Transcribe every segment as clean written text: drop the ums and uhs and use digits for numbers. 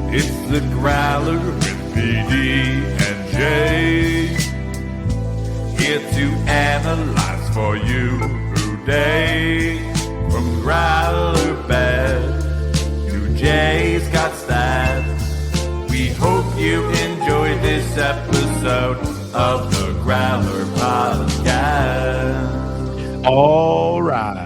It's the Growler with PD&Jay. Here to analyze for you today. From Growler bad to Jay's got stats. We hope you enjoyed this episode of the Growler Podcast. All right.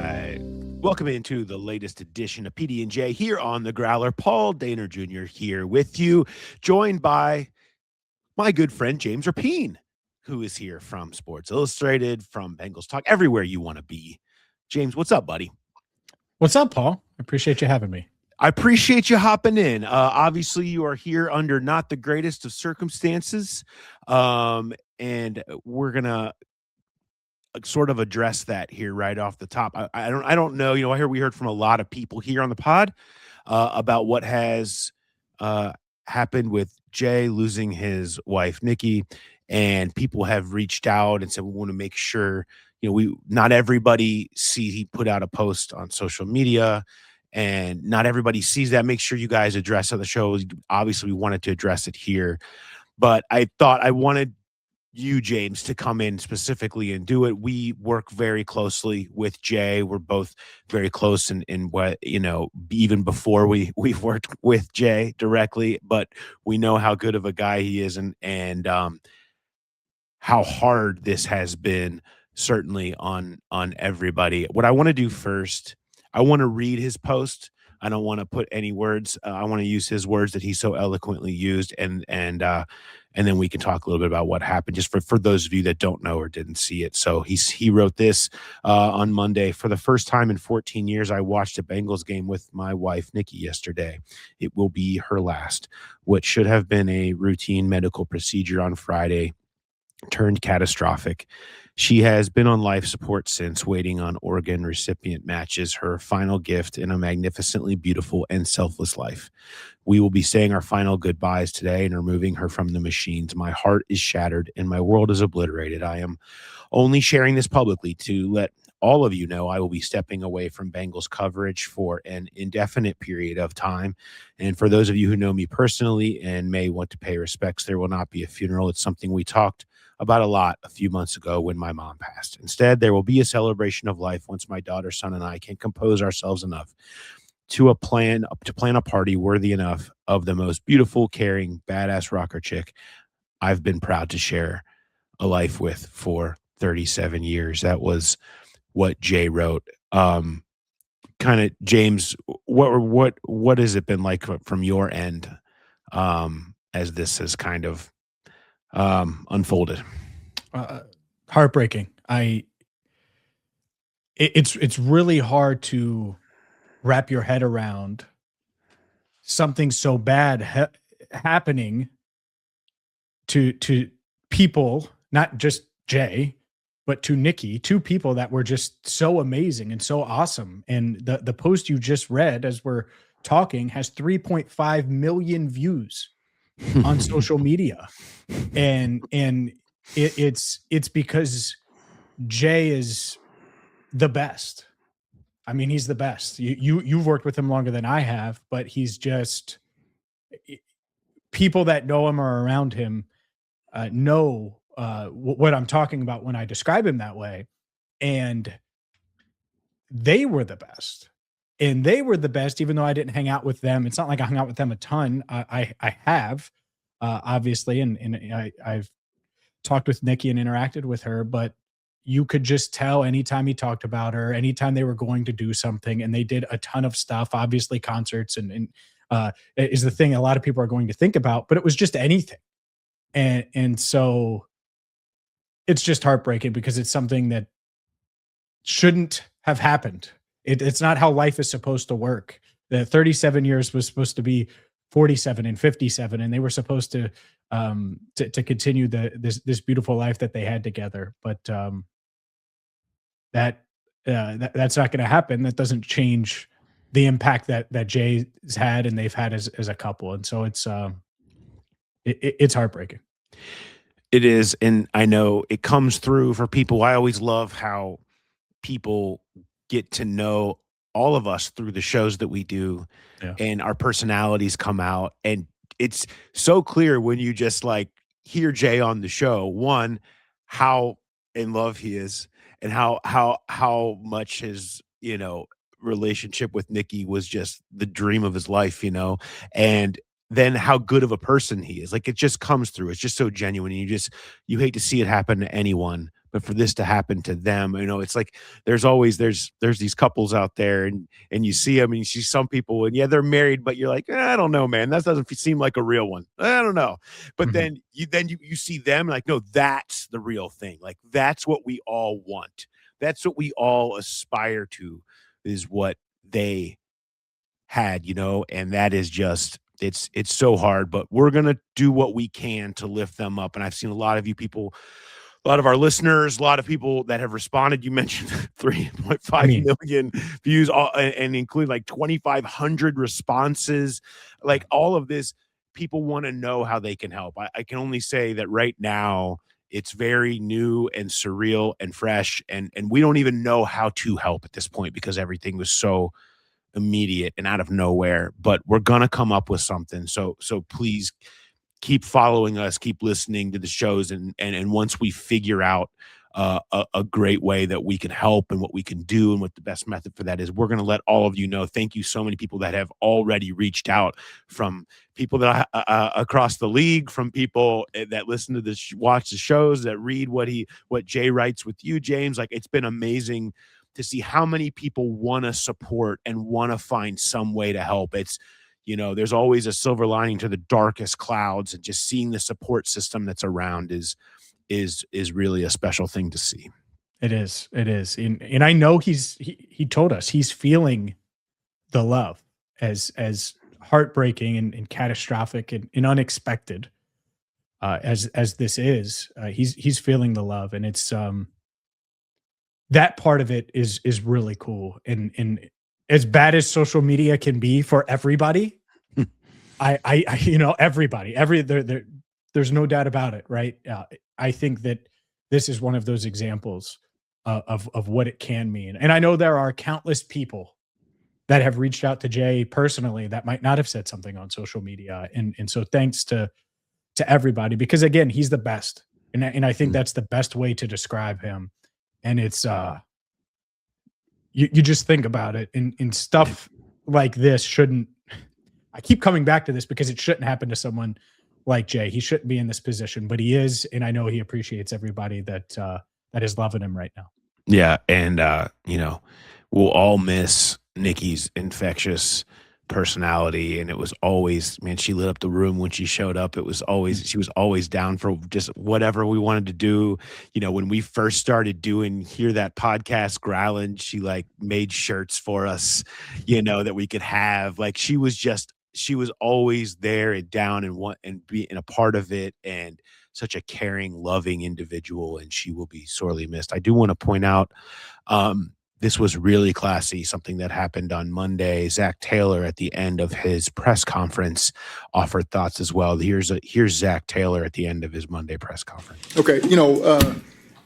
Welcome into the latest edition of PD&Jay here on the Growler. Paul Daner Jr. here with you, joined by my good friend James Rapien, who is here from Sports Illustrated, from Bengals Talk, everywhere you want to be. James, what's up, buddy? What's up, Paul? I appreciate you having me. I appreciate you hopping in. Obviously, you are here under not the greatest of circumstances, and we're going to sort of address that here right off the top. I don't know. You know, we heard from a lot of people here on the pod about what has happened with Jay losing his wife, Nikki, and people have reached out and said, we want to make sure, you know, not everybody he put out a post on social media and not everybody sees that. Make sure you guys address on the show. Obviously we wanted to address it here, but I thought I wanted you, James, to come in specifically and do it. We work very closely with Jay. We're both very close in what, you know, even before we've worked with Jay directly, but we know how good of a guy he is and how hard this has been certainly on everybody. What I want to do first, I want to read his post. I don't want to put any words. I want to use his words that he so eloquently used, and then we can talk a little bit about what happened, just for those of you that don't know or didn't see it. So he wrote this on Monday. For the first time in 14 years, I watched a Bengals game with my wife, Nikki, yesterday. It will be her last. What should have been a routine medical procedure on Friday turned catastrophic. She has been on life support since, waiting on organ recipient matches, her final gift in a magnificently beautiful and selfless life. We will be saying our final goodbyes today and removing her from the machines. My heart is shattered and my world is obliterated. I am only sharing this publicly to let all of you know I will be stepping away from Bengals coverage for an indefinite period of time. And for those of you who know me personally and may want to pay respects, there will not be a funeral. It's something we talked about a lot a few months ago when my mom passed. Instead, there will be a celebration of life once my daughter, son, and I can compose ourselves enough to plan a party worthy enough of the most beautiful, caring, badass rocker chick I've been proud to share a life with for 37 years. That was what Jay wrote. Kind of, James, what has it been like from your end as this has kind of unfolded? Heartbreaking. It's really hard to wrap your head around something so bad happening to people, not just Jay, but to Nikki, two people that were just so amazing and so awesome. And the post you just read as we're talking has 3.5 million views on social media. And it's because Jay is the best. I mean, he's the best. You've worked with him longer than I have, but he's just, people that know him or around him know what I'm talking about when I describe him that way. And they were the best. And they were the best, even though I didn't hang out with them. It's not like I hung out with them a ton. I have, obviously, and I've talked with Nikki and interacted with her, but you could just tell anytime he talked about her, anytime they were going to do something, and they did a ton of stuff, obviously concerts and is the thing a lot of people are going to think about, but it was just anything. And so it's just heartbreaking because it's something that shouldn't have happened. It's not how life is supposed to work. The 37 years was supposed to be 47 and 57, and they were supposed to continue this beautiful life that they had together. But that's not going to happen. That doesn't change the impact that Jay's had and they've had as a couple. And so it's heartbreaking. It is. And I know it comes through for people. I always love how people get to know all of us through the shows that we do, and our personalities come out, and it's so clear when you just like hear Jay on the show, one, how in love he is and how much his, relationship with Nikki was just the dream of his life, and then how good of a person he is. Like it just comes through. It's just so genuine. And you hate to see it happen to anyone, but for this to happen to them, it's like there's these couples out there and you see them and you see some people and yeah, they're married, but you're like, I don't know, man. That doesn't seem like a real one. I don't know. But Mhm. then you see them like, no, that's the real thing. Like that's what we all want. That's what we all aspire to, is what they had, and that is just it's so hard, but we're gonna do what we can to lift them up. And I've seen a lot of you people, a lot of our listeners, a lot of people that have responded. You mentioned I 3.5 mean, million views, and include like 2,500 responses. Like all of this, people want to know how they can help. I can only say that right now it's very new and surreal and fresh, and we don't even know how to help at this point because everything was so immediate and out of nowhere. But we're gonna come up with something. So please keep following us, keep listening to the shows, and once we figure out a great way that we can help and what we can do and what the best method for that is, we're going to let all of you know. Thank you so many people that have already reached out, from people that across the league, from people that listen to this, watch the shows, that read what Jay writes with you, James. Like it's been amazing to see how many people want to support and want to find some way to help. It's there's always a silver lining to the darkest clouds, and just seeing the support system that's around is really a special thing to see. it is. It is. And I know he told us he's feeling the love, as heartbreaking and catastrophic and unexpected as this is. He's feeling the love, and it's that part of it is really cool. And as bad as social media can be for everybody, I everybody, there's no doubt about it, right? I think that this is one of those examples of what it can mean. And I know there are countless people that have reached out to Jay personally that might not have said something on social media. And so thanks to everybody, because again, he's the best. And I think that's the best way to describe him. And it's you just think about it, and stuff like this shouldn't, I keep coming back to this because it shouldn't happen to someone like Jay. He shouldn't be in this position, but he is, and I know he appreciates everybody that is loving him right now. Yeah, and we'll all miss Nikki's infectious personality, and it was always, man, she lit up the room when she showed up. She was always down for just whatever we wanted to do. When we first started doing Hear That podcast, Growling, she like made shirts for us, that we could have. Like she was always there and down and being a part of it, and such a caring, loving individual, and she will be sorely missed. I do want to point out, this was really classy, something that happened on Monday. Zach Taylor, at the end of his press conference, offered thoughts as well. Here's Zach Taylor at the end of his Monday press conference. Okay,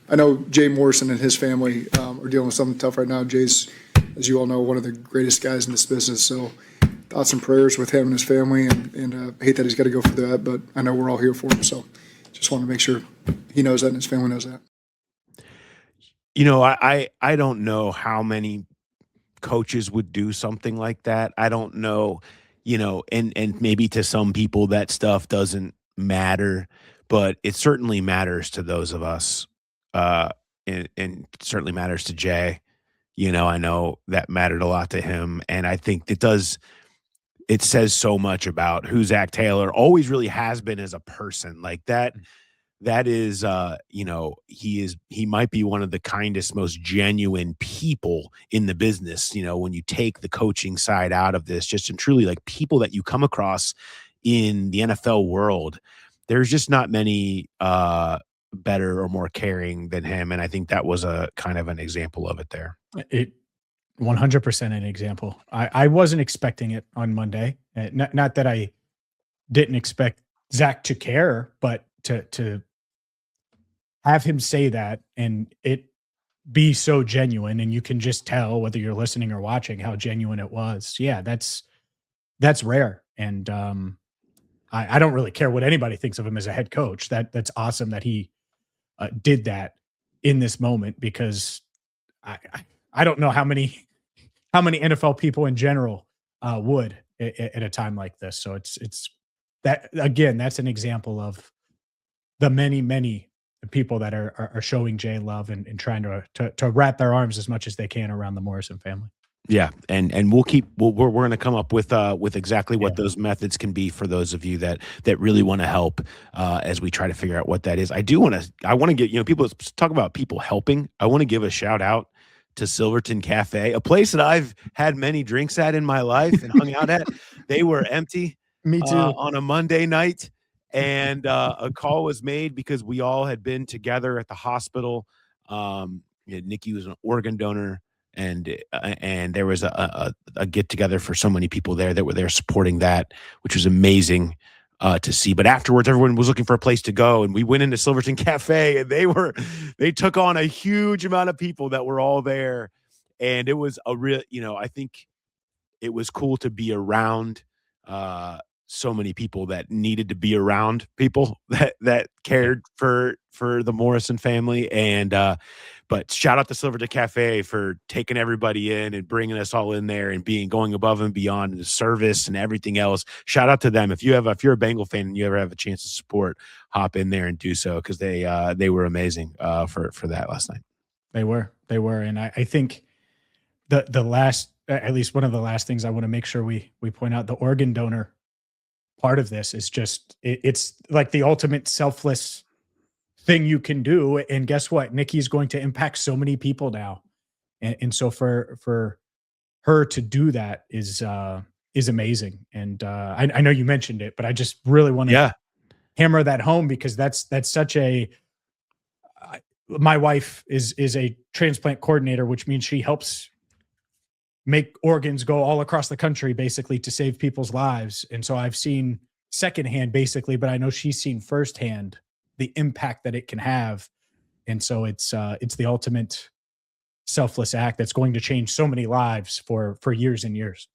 I know Jay Morrison and his family are dealing with something tough right now. Jay's, as you all know, one of the greatest guys in this business. So thoughts and prayers with him and his family, and hate that he's got to go through that, but I know we're all here for him. So just want to make sure he knows that and his family knows that. I don't know how many coaches would do something like that. I don't know, and maybe to some people that stuff doesn't matter, but it certainly matters to those of us. And it certainly matters to Jay. I know that mattered a lot to him. And I think it says so much about who Zach Taylor always really has been as a person. Like that is he might be one of the kindest, most genuine people in the business. When you take the coaching side out of this, just and truly like people that you come across in the NFL world, there's just not many better or more caring than him. And I think that was a kind of an example of it there. It 100% an example. I wasn't expecting it on Monday. Not that I didn't expect Zach to care, but to have him say that and it be so genuine, and you can just tell whether you're listening or watching how genuine it was. Yeah, that's rare. And I don't really care what anybody thinks of him as a head coach. That's awesome that he did that in this moment, because I don't know how many NFL people in general would at a time like this. So it's that, again, that's an example of the many people that are showing Jay love and trying to wrap their arms as much as they can around the Morrison family. Yeah, and we're going to come up with exactly what those methods can be for those of you that really want to help as we try to figure out what that is. I want to get, people talk about people helping. I want to give a shout out to Silverton Cafe, a place that I've had many drinks at in my life and hung out at. They were empty. Me too. On a Monday night, and a call was made because we all had been together at the hospital. Nikki was an organ donor. And there was a get together for so many people there that were there supporting that, which was amazing to see. But afterwards, everyone was looking for a place to go, and we went into Silverton Cafe, and they took on a huge amount of people that were all there, and it was a real, I think it was cool to be around so many people that needed to be around people that cared for the Morrison family. And but shout out to Silverton Cafe for taking everybody in and bringing us all in there and going above and beyond in the service and everything else. Shout out to them. If you're a Bengal fan and you ever have a chance to support, hop in there and do so, because they were amazing for that last night. They were, and I think the last, at least one of the last things I want to make sure we point out, the organ donor part of this is just, it's like the ultimate selfless thing you can do. And guess what? Nikki's going to impact so many people now. And so for her to do that is amazing. And I know you mentioned it, but I just really want to hammer that home, because that's such a, my wife is a transplant coordinator, which means she helps make organs go all across the country, basically, to save people's lives. And so I've seen secondhand, basically, but I know she's seen firsthand the impact that it can have. And so it's the ultimate selfless act that's going to change so many lives for years and years.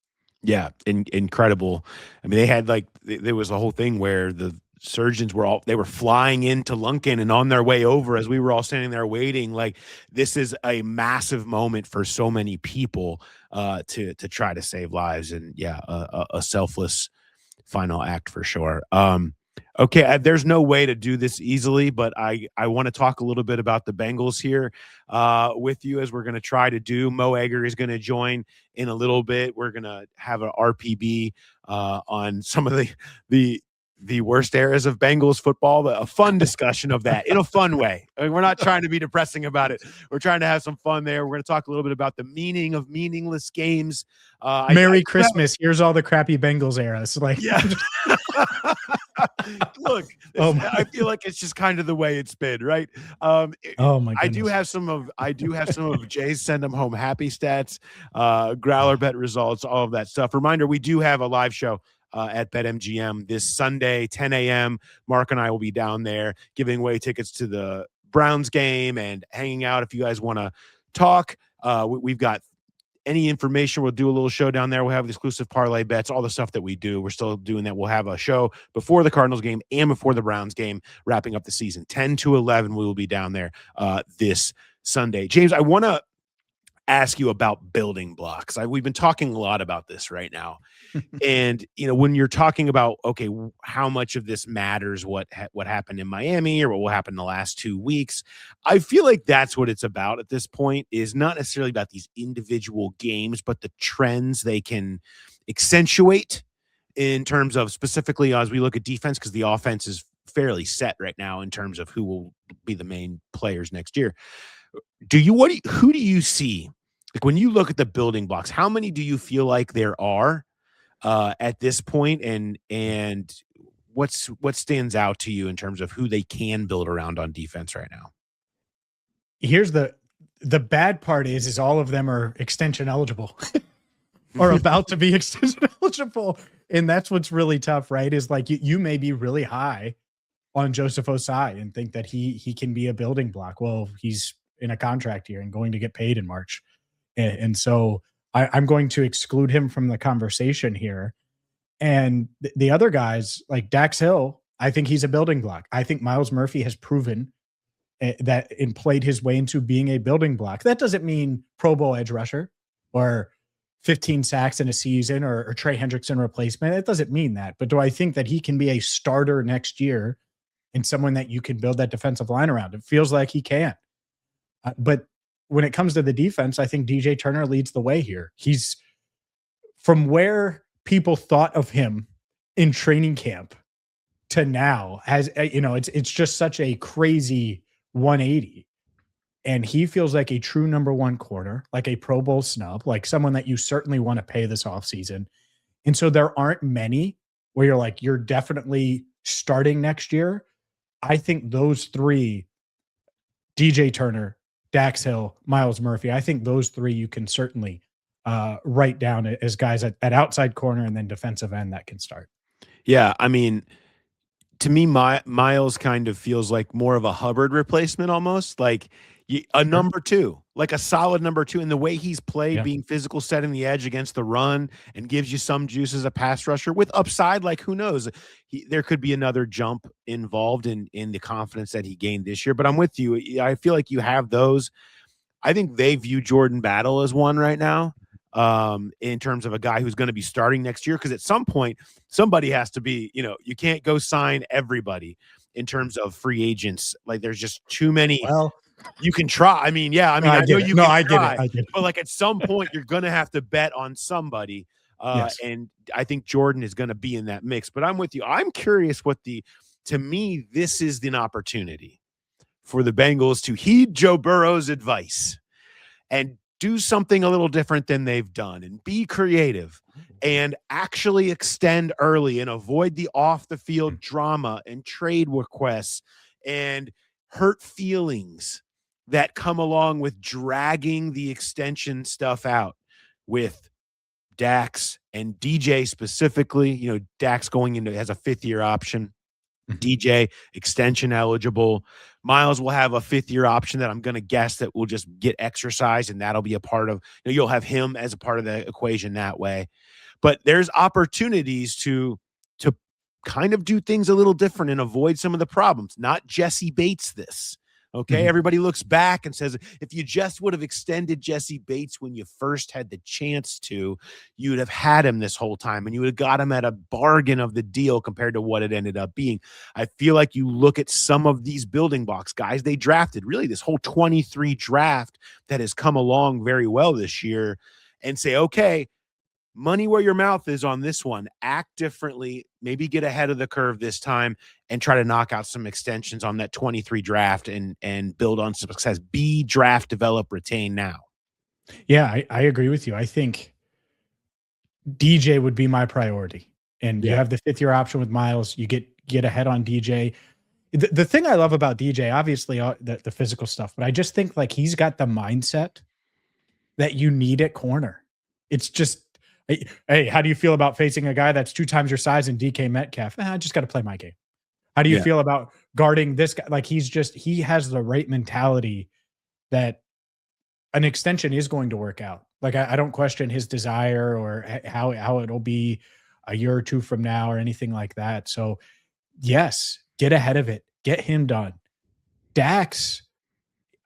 Yeah, incredible. I mean, they had there was a whole thing where the surgeons were flying into Lunkin and on their way over as we were all standing there waiting. Like, this is a massive moment for so many people to try to save lives. And a selfless final act for sure. Okay, there's no way to do this easily, but I want to talk a little bit about the Bengals here with you, as we're going to try to do. Mo Egger is going to join in a little bit. We're going to have an RPB on some of the worst eras of Bengals football, a fun discussion of that in a fun way. I mean, we're not trying to be depressing about it. We're trying to have some fun there. We're going to talk a little bit about the meaning of meaningless games. Merry Christmas. Here's all the crappy Bengals eras. Look, I feel like it's just kind of the way it's been, right? Oh my goodness. I do have some of Jay's send them home happy stats, Growler bet results, all of that stuff. Reminder, we do have a live show at BetMGM this Sunday, 10 a.m. Mark and I will be down there giving away tickets to the Browns game and hanging out. If you guys want to talk, we've got any information. We'll do a little show down there. We'll have exclusive parlay bets, all the stuff that we do. We're still doing that. We'll have a show before the Cardinals game and before the Browns game, wrapping up the season. 10 to 11, we will be down there this Sunday. James, I want to ask you about building blocks. We've been talking a lot about this right now. And, when you're talking about, okay, how much of this matters, what happened in Miami or what will happen in the last 2 weeks, I feel like that's what it's about at this point, is not necessarily about these individual games, but the trends they can accentuate in terms of, specifically as we look at defense, because the offense is fairly set right now in terms of who will be the main players next year. Who do you see? Like, when you look at the building blocks, how many do you feel like there are at this point, and what stands out to you in terms of who they can build around on defense right now? Here's the bad part is all of them are extension eligible or about to be extension eligible. And that's what's really tough, right? Is like you may be really high on Joseph Osai and think that he can be a building block. Well, he's in a contract here and going to get paid in March. And so I'm going to exclude him from the conversation here. And the other guys like Dax Hill, I think he's a building block. I think Myles Murphy has proven that and played his way into being a building block. That doesn't mean Pro Bowl edge rusher or 15 sacks in a season or Trey Hendrickson replacement. It doesn't mean that. But do I think that he can be a starter next year and someone that you can build that defensive line around? It feels like he can. But when it comes to the defense, I think DJ Turner leads the way here. He's from where people thought of him in training camp to now, as you know, it's just such a crazy 180. And he feels like a true number one corner, like a Pro Bowl snub, like someone that you certainly want to pay this offseason. And so there aren't many where you're like, you're definitely starting next year. I think those three, DJ Turner, Dax Hill, Myles Murphy, I think those three you can certainly write down as guys at outside corner and then defensive end that can start. Yeah, I mean, to me, Myles kind of feels like more of a Hubbard replacement almost, like a number two, like a solid number two. And the way he's played, being physical, setting the edge against the run, and gives you some juice as a pass rusher with upside. Like, who knows? There could be another jump involved in the confidence that he gained this year. But I'm with you. I feel like you have those. I think they view Jordan Battle as one right now, in terms of a guy who's going to be starting next year. Because at some point, somebody has to be, you can't go sign everybody in terms of free agents. Like, there's just too many. Well, you can try. I mean, I know you can I try, get it. but like at some point, you're going to have to bet on somebody. Yes. And I think Jordan is going to be in that mix. But I'm with you. I'm curious to me, this is an opportunity for the Bengals to heed Joe Burrow's advice and do something a little different than they've done and be creative and actually extend early and avoid the off the field drama and trade requests and hurt feelings that come along with dragging the extension stuff out with Dax and DJ specifically. Dax going into has a 5th-year option. DJ extension eligible. Myles will have a 5th-year option that I'm going to guess that will just get exercised, and that'll be a part of, you'll have him as a part of the equation that way. But there's opportunities to kind of do things a little different and avoid some of the problems. Not Jesse Bates this. Okay, everybody looks back and says, if you just would have extended Jesse Bates when you first had the chance to, you'd have had him this whole time and you would have got him at a bargain of the deal compared to what it ended up being. I feel like you look at some of these building blocks, guys they drafted, really this whole 23 draft that has come along very well this year, and say, okay, money where your mouth is on this one. Act differently, maybe get ahead of the curve this time and try to knock out some extensions on that 23 draft and build on success. Be draft, develop, retain now. Yeah, I agree with you. I think DJ would be my priority. And you have the 5th-year option with Myles. You get ahead on DJ. The thing I love about DJ, obviously the physical stuff, but I just think like he's got the mindset that you need at corner. It's just, hey, how do you feel about facing a guy that's 2 times your size in DK Metcalf? I just got to play my game. How do you feel about guarding this guy? Like he has the right mentality that an extension is going to work out. Like I don't question his desire or how it'll be a year or 2 from now or anything like that. So yes, get ahead of it. Get him done. Dax,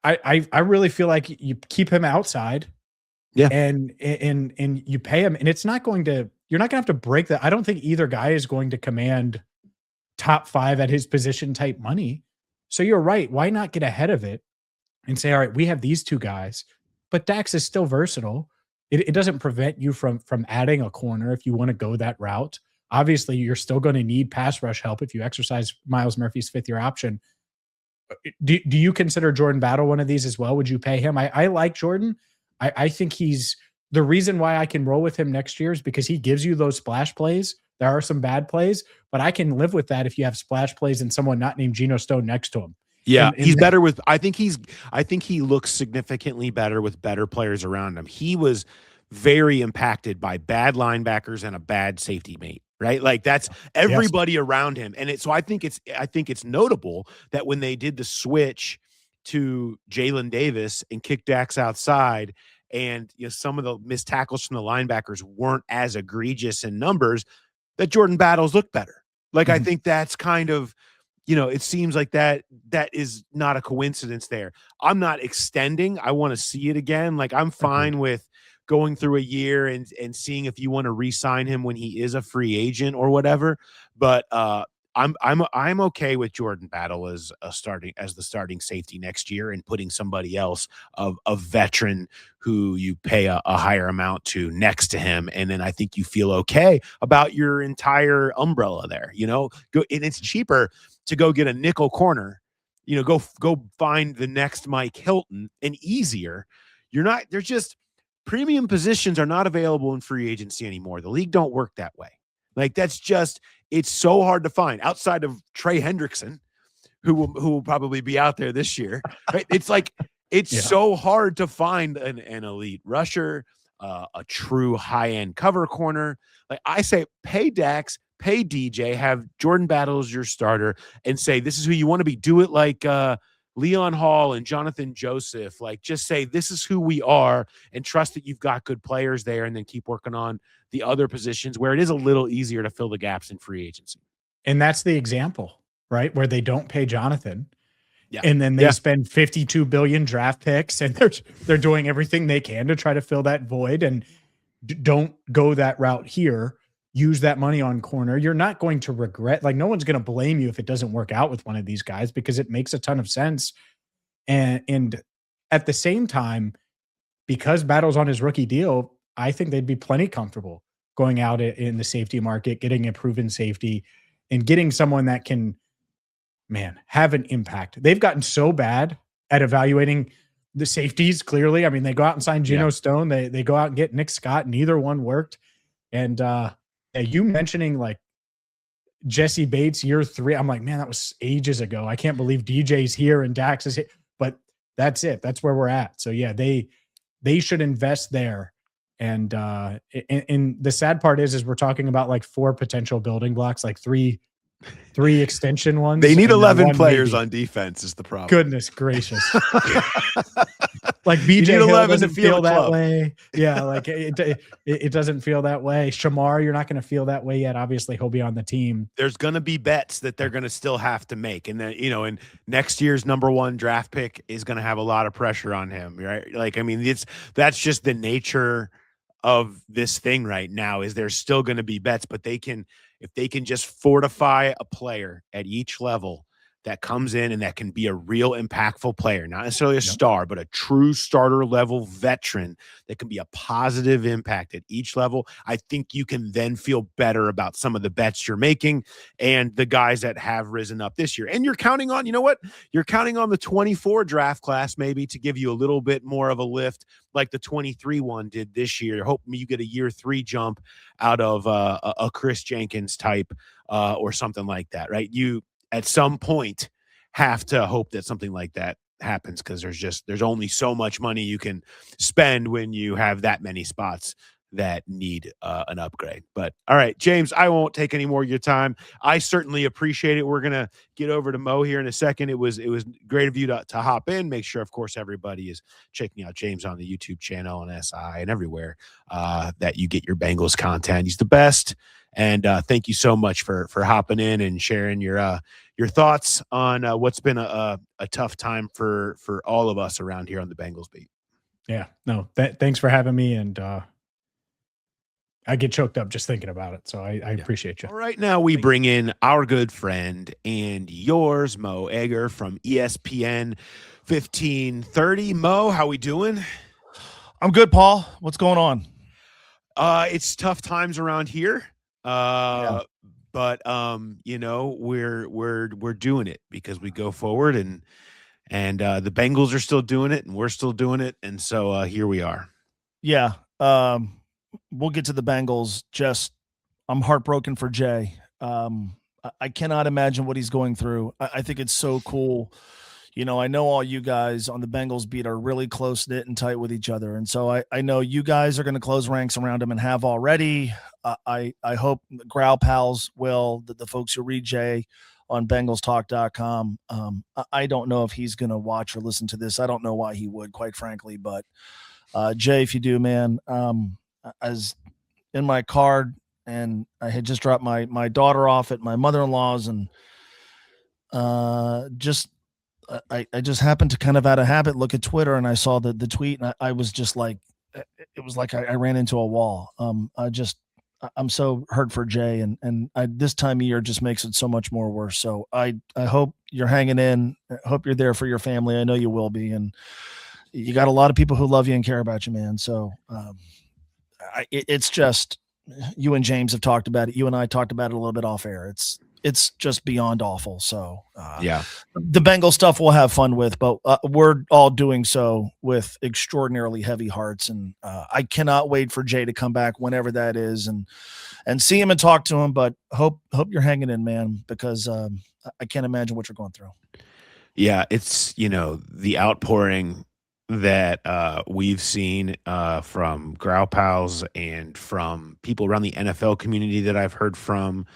I really feel like you keep him outside. Yeah. And you pay him, and it's not going to, you're not gonna have to break that. I don't think either guy is going to command top 5 at his position type money. So you're right. Why not get ahead of it and say, all right, we have these 2 guys, but Dax is still versatile. It doesn't prevent you from adding a corner if you want to go that route. Obviously, you're still going to need pass rush help if you exercise Myles Murphy's 5th-year option. Do you consider Jordan Battle one of these as well? Would you pay him? I like Jordan. I think he's the reason why I can roll with him next year is because he gives you those splash plays. There are some bad plays, but I can live with that if you have splash plays and someone not named Geno Stone next to him. Yeah, he's better with, I think he looks significantly better with better players around him. He was very impacted by bad linebackers and a bad safety mate, right? Like that's everybody around him. And so I think it's notable that when they did the switch to Jalen Davis and kick Dax outside, and some of the missed tackles from the linebackers weren't as egregious in numbers, that Jordan Battles look better. Like, I Mhm. think that's kind of, it seems like that is not a coincidence there. I'm not extending. I want to see it again. Like, I'm fine Agreed. with going through a year and seeing if you want to re-sign him when he is a free agent or whatever. But I'm okay with Jordan Battle as the starting safety next year and putting somebody else of a veteran who you pay a higher amount to next to him. And then I think you feel okay about your entire umbrella there, and it's cheaper to go get a nickel corner, go find the next Mike Hilton, and easier. There's just premium positions are not available in free agency anymore. The league don't work that way. Like, it's so hard to find outside of Trey Hendrickson, who will probably be out there this year. Right? It's like, it's Yeah. so hard to find an elite rusher, a true high-end cover corner. Like, I say, pay Dax, pay DJ, have Jordan Battles your starter, and say, this is who you want to be. Do it like Leon Hall and Jonathan Joseph. Like, just say, this is who we are, and trust that you've got good players there, and then keep working on the other positions where it is a little easier to fill the gaps in free agency. And that's the example, right? Where they don't pay Jonathan. Yeah. And then they spend 52 billion draft picks, and they're doing everything they can to try to fill that void, and don't go that route here. Use that money on corner. You're not going to regret, like, no one's going to blame you if it doesn't work out with one of these guys, because it makes a ton of sense. And at the same time, because Battle's on his rookie deal, I think they'd be plenty comfortable going out in the safety market, getting a proven safety, and getting someone that can, have an impact. They've gotten so bad at evaluating the safeties, clearly. I mean, they go out and sign Geno Stone. They go out and get Nick Scott. Neither one worked. And you mentioning, like, Jesse Bates year 3, I'm like, man, that was ages ago. I can't believe DJ's here and Dax is here. But that's it. That's where we're at. So, yeah, they should invest there. And the sad part is we're talking about like 4 potential building blocks, like three extension ones. They need 11 players maybe on defense is the problem. Goodness gracious. Like, You BJ need Hill 11 to doesn't feel feel the that club. way. Yeah, like it doesn't feel that way. Shamar, you're not going to feel that way yet. Obviously, he'll be on the team. There's going to be bets that they're going to still have to make. And then, and next year's #1 draft pick is going to have a lot of pressure on him, right? Like, I mean, that's just the nature of this thing right now, is there's still going to be bets, but if they can just fortify a player at each level that comes in and that can be a real impactful player, not necessarily a star, but a true starter level veteran that can be a positive impact at each level, I think you can then feel better about some of the bets you're making and the guys that have risen up this year. And you're counting on, you're counting on the 24 draft class maybe to give you a little bit more of a lift like the 23 one did this year. Hoping you get a year 3 jump out of a Chris Jenkins type or something like that, right? You, at some point, have to hope that something like that happens, because there's only so much money you can spend when you have that many spots that need an upgrade. But all right, James, I won't take any more of your time. I certainly appreciate it. We're gonna get over to Mo here in a second. It was great of you to hop in. Make sure, of course, everybody is checking out James on the YouTube channel and SI and everywhere that you get your Bengals content. He's the best. And thank you so much for hopping in and sharing your thoughts on what's been a tough time for all of us around here on the Bengals beat. Yeah, no, thanks for having me. And I get choked up just thinking about it. So I appreciate you. All right, now we bring in our good friend and yours, Mo Egger from ESPN 1530. Mo, how we doing? I'm good, Paul. What's going on? It's tough times around here. But we're doing it because we go forward, and the Bengals are still doing it, and we're still doing it, and so here we are. Yeah. We'll get to the Bengals. I'm heartbroken for Jay. I cannot imagine what he's going through. I think it's so cool. I know all you guys on the Bengals beat are really close knit and tight with each other. And so I know you guys are going to close ranks around him and have already. I hope the Growl Pals will, the folks who read Jay on BengalsTalk.com. I don't know if he's going to watch or listen to this. I don't know why he would, quite frankly. But Jay, if you do, man, as in my card and I had just dropped my daughter off at my mother-in-law's, and just I just happened to kind of out of habit look at Twitter, and I saw the tweet, and I was just like, it was like I ran into a wall. I'm so hurt for Jay, and this time of year just makes it so much more worse. So I hope you're hanging in. I hope you're there for your family. I know you will be, and you got a lot of people who love you and care about you, man. So it's just, you and James have talked about it. You and I talked about it a little bit off air. It's just beyond awful. So yeah, the Bengal stuff we'll have fun with, but we're all doing so with extraordinarily heavy hearts. And I cannot wait for Jay to come back whenever that is, and see him and talk to him. But hope you're hanging in, man, because I can't imagine what you're going through. Yeah, it's, the outpouring that we've seen from Growl Pals and from people around the NFL community that I've heard from.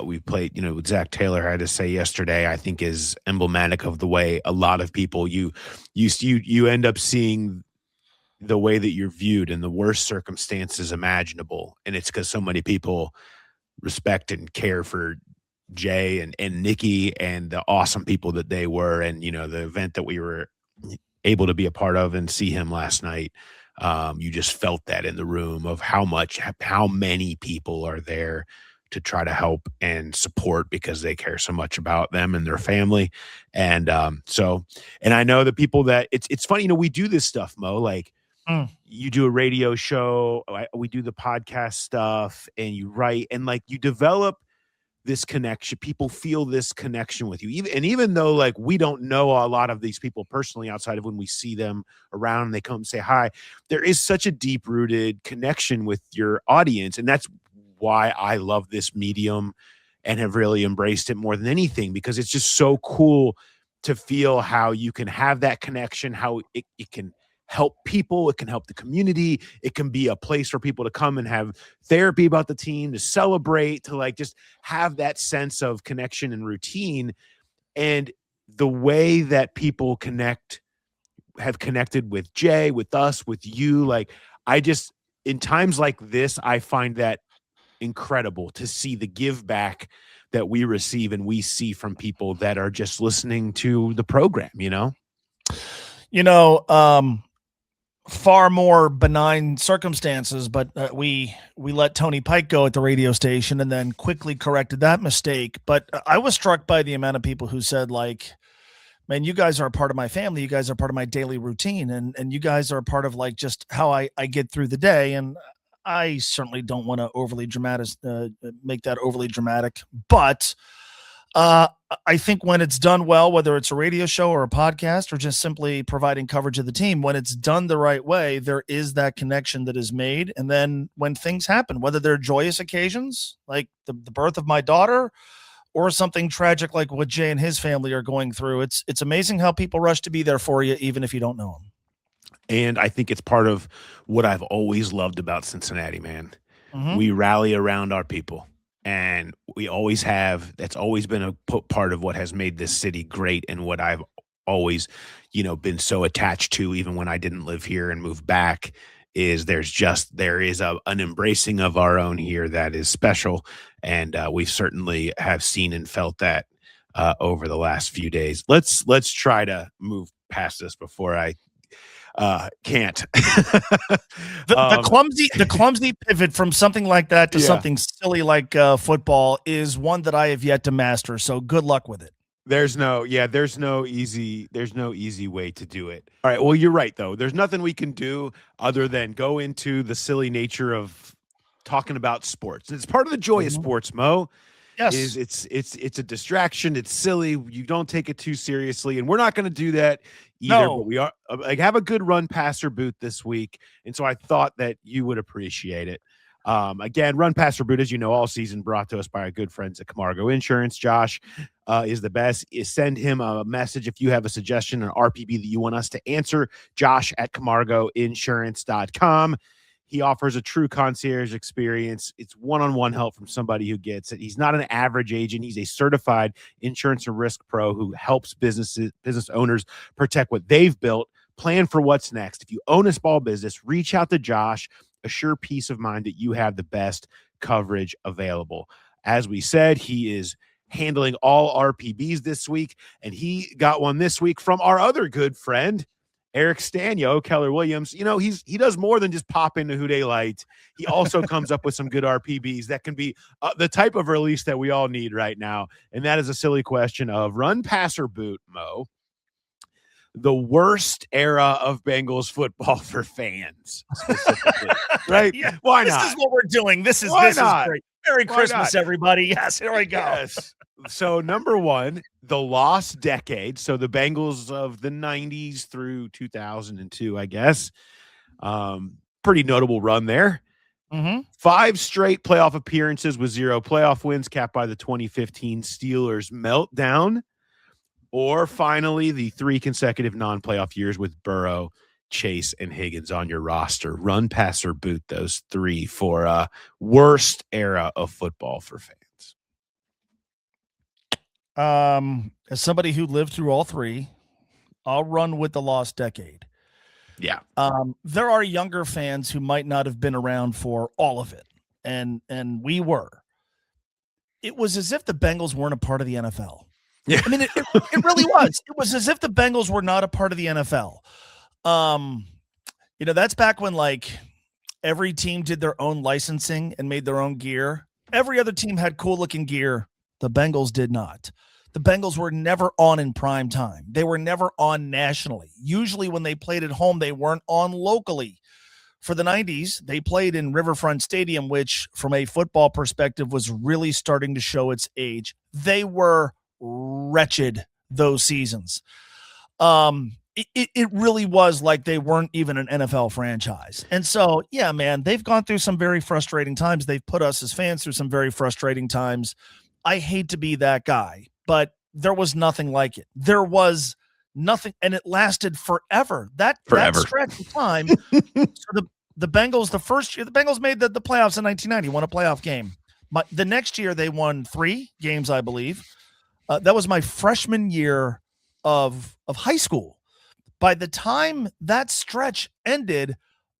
We played, what Zach Taylor had to say yesterday, I think is emblematic of the way a lot of people you end up seeing the way that you're viewed in the worst circumstances imaginable. And it's because so many people respect and care for Jay and Nikki and the awesome people that they were. And, the event that we were able to be a part of and see him last night. You just felt that in the room of how many people are there to try to help and support because they care so much about them and their family. And and I know the people that it's funny, we do this stuff, Mo, like you do a radio show, we do the podcast stuff, and you write, and like you develop this connection. People feel this connection with you. Even though like we don't know a lot of these people personally outside of when we see them around and they come and say hi, there is such a deep rooted connection with your audience. And that's why I love this medium and have really embraced it more than anything, because it's just so cool to feel how you can have that connection, how it can help people, it can help the community, it can be a place for people to come and have therapy about the team, to celebrate, to like just have that sense of connection and routine. And the way that people have connected with Jay, with us, with you, like in times like this, I find that incredible to see the give back that we receive and we see from people that are just listening to the program, far more benign circumstances, but we let Tony Pike go at the radio station and then quickly corrected that mistake. But I was struck by the amount of people who said, like, man, you guys are a part of my family. You guys are part of my daily routine. And you guys are a part of like just how I get through the day. And I certainly don't want to make that overly dramatic, but I think when it's done well, whether it's a radio show or a podcast or just simply providing coverage of the team, when it's done the right way, there is that connection that is made. And then when things happen, whether they're joyous occasions, like the birth of my daughter, or something tragic like what Jay and his family are going through, it's amazing how people rush to be there for you, even if you don't know them. And I think it's part of what I've always loved about Cincinnati, man. Mm-hmm. We rally around our people, and we always have. That's always been a part of what has made this city great, and what I've always, been so attached to, even when I didn't live here and moved back, is there is an embracing of our own here that is special. And we certainly have seen and felt that over the last few days. Let's try to move past this before I can't. The clumsy pivot from something like that to something silly like football is one that I have yet to master. So good luck with it. There's no easy way to do it. All right. Well, you're right though. There's nothing we can do other than go into the silly nature of talking about sports. It's part of the joy of sports, Mo. Yes. It's a distraction. It's silly. You don't take it too seriously, and we're not going to do that either. No. But we are have a good run passer boot this week, and so I thought that you would appreciate it. Again, run passer boot, as you know, all season brought to us by our good friends at Camargo Insurance. Josh is the best. Send him a message if you have a suggestion, an RPB that you want us to answer. Josh at CamargoInsurance.com. He offers a true concierge experience. It's one-on-one help from somebody who gets it. He's not an average agent. He's a certified insurance and risk pro who helps business owners protect what they've built, plan for what's next. If you own a small business, reach out to Josh. Assure peace of mind that you have the best coverage available. As we said, he is handling all RPBs this week, and he got one this week from our other good friend, Eric Stanio, Keller Williams. You know, he does more than just pop into Who Dey Light. He also comes up with some good RPBs that can be the type of release that we all need right now. And that is a silly question of run, pass, or boot, Mo. The worst era of Bengals football for fans, specifically, right? Yeah, Why this not? is what we're doing. This is great. Merry Christmas, everybody. Yes, here we go. Yes. So number one, the lost decade. So the Bengals of the 90s through 2002, I guess. Pretty notable run there. 5 straight playoff appearances with 0 playoff wins, capped by the 2015 Steelers meltdown. Or finally, the 3 consecutive non-playoff years with Burrow, Chase, and Higgins on your roster. Run, pass, or boot, those 3 for worst era of football for fans. As somebody who lived through all 3, I'll run with the lost decade. Yeah. There are younger fans who might not have been around for all of it, and we were. It was as if the Bengals weren't a part of the NFL. Yeah. I mean, it really was. It was as if the Bengals were not a part of the NFL. You know, that's back when like every team did their own licensing and made their own gear. Every other team had cool looking gear. The Bengals did not. The Bengals were never on in prime time. They were never on nationally. Usually when they played at home, they weren't on locally. For the 90s, they played in Riverfront Stadium, which from a football perspective was really starting to show its age. They were wretched those seasons. It really was like they weren't even an NFL franchise. And so, yeah, man, they've gone through some very frustrating times. They've put us as fans through some very frustrating times. I hate to be that guy, but there was nothing like it. There was nothing, and it lasted forever. That stretch of time. So the Bengals, the first year, the Bengals made the playoffs in 1990, won a playoff game. The next year, they won 3 games, I believe. That was my freshman year of high school. By the time that stretch ended,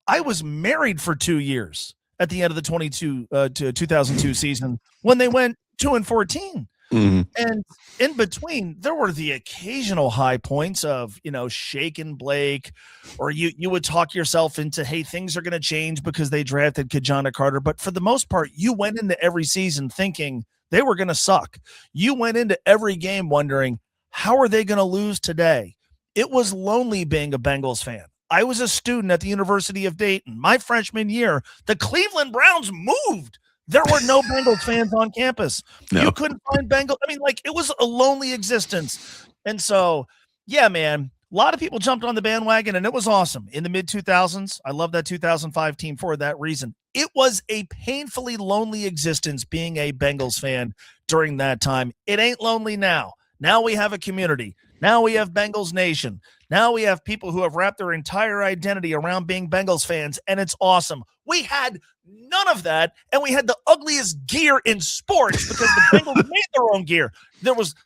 I was married for 2 years at the end of the 2002 season when they went 2-14. And in between, there were the occasional high points of, you know, shaking Blake, or you would talk yourself into, hey, things are going to change because they drafted Kajana Carter. But for the most part, you went into every season thinking they were going to suck. You went into every game wondering, how are they going to lose today? It was lonely being a Bengals fan. I was a student at the University of Dayton. My freshman year, the Cleveland Browns moved. There were no Bengals fans on campus. No. You couldn't find Bengals. I mean, like, it was a lonely existence. And so, yeah, man, a lot of people jumped on the bandwagon, and it was awesome. In the mid-2000s, I love that 2005 team for that reason. It was a painfully lonely existence being a Bengals fan during that time. It ain't lonely now. Now we have a community. Now we have Bengals Nation. Now we have people who have wrapped their entire identity around being Bengals fans, and it's awesome. We had none of that, and we had the ugliest gear in sports because the Bengals made their own gear.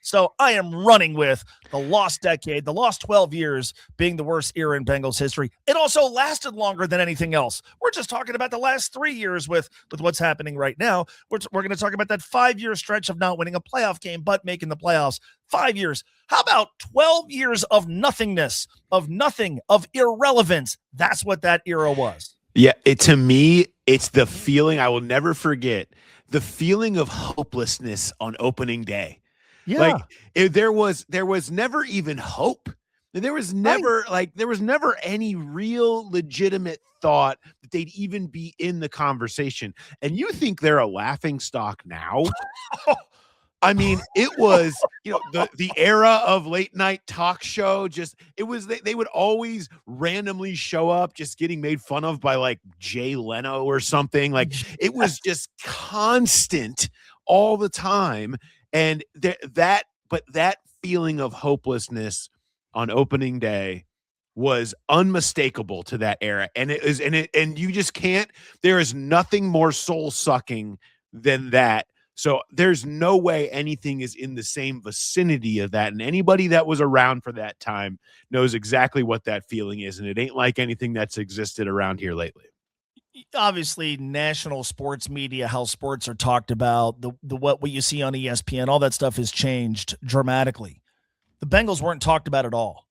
So I am running with the lost decade, the lost 12 years being the worst era in Bengals history. It also lasted longer than anything else. We're just talking about the last 3 years with what's happening right now. We're going to talk about that 5-year stretch of not winning a playoff game, but making the playoffs. 5 years. How about 12 years of nothingness, of nothing, of irrelevance? That's what that era was. Yeah, to me, it's the feeling I will never forget, the feeling of hopelessness on opening day. Yeah. Like there was never even hope. There was never there was never any real legitimate thought that they'd even be in the conversation. And you think they're a laughing stock now? I mean, it was, you know, the era of late night talk show. They would always randomly show up just getting made fun of by like Jay Leno or something. Like it was just constant all the time. And that feeling of hopelessness on opening day was unmistakable to that era. And and you just can't, there is nothing more soul sucking than that. So there's no way anything is in the same vicinity of that. And anybody that was around for that time knows exactly what that feeling is. And it ain't like anything that's existed around here lately. obviously national sports media, how sports are talked about, the what you see on ESPN, all that stuff has changed dramatically. The Bengals weren't talked about at all.